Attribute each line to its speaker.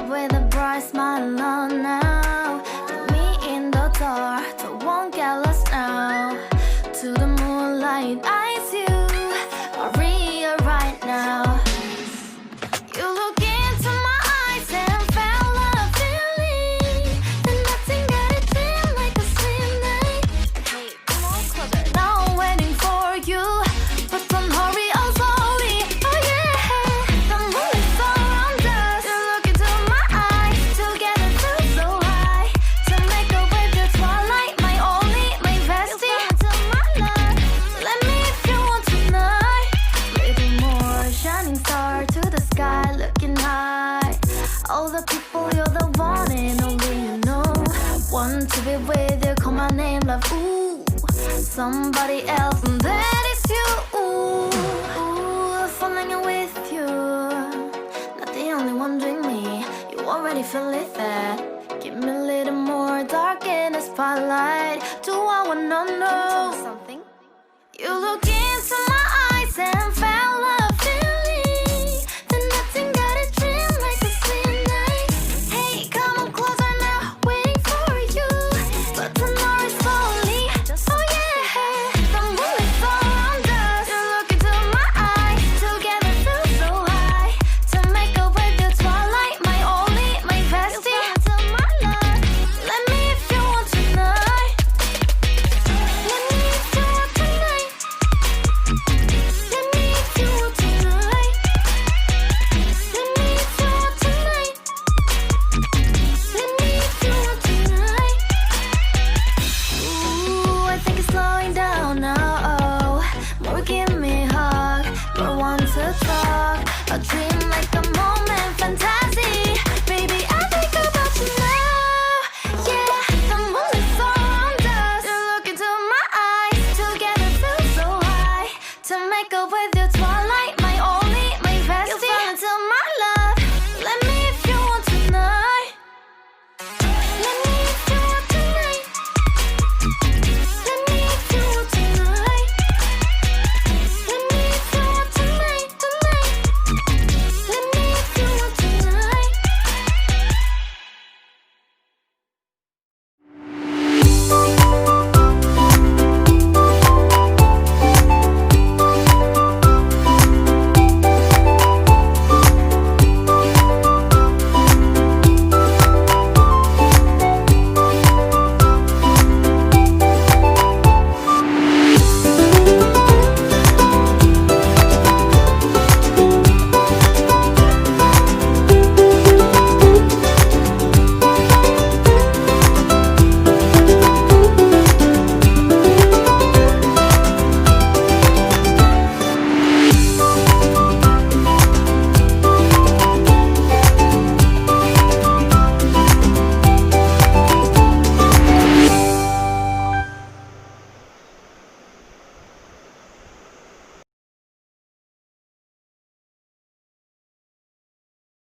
Speaker 1: with a bright smile on now. Put me in the dark, don't won't get lost now. To the moonlight, eyes you, Maria right now. You look into my eyes and felt a feeling that nothing got it feel like a slim night. Hey, come on, closer. Now I'm waiting for you, but don't hurry, oh slowly. Oh yeah, the moon is around us. You look into my eyes, together feel so high. To make a way through twilight, my only, my bestie. To my love, let me if you want tonight. Little more shining star to the sky, looking high. All the people, you're the one and only you know. Want to be with you, call my name, love. Ooh, somebody else, and that is you. Ooh, falling in with you. Not the only one doing me. You already feel it there. Give me a little more dark in the spotlight. Do I wanna know something? You look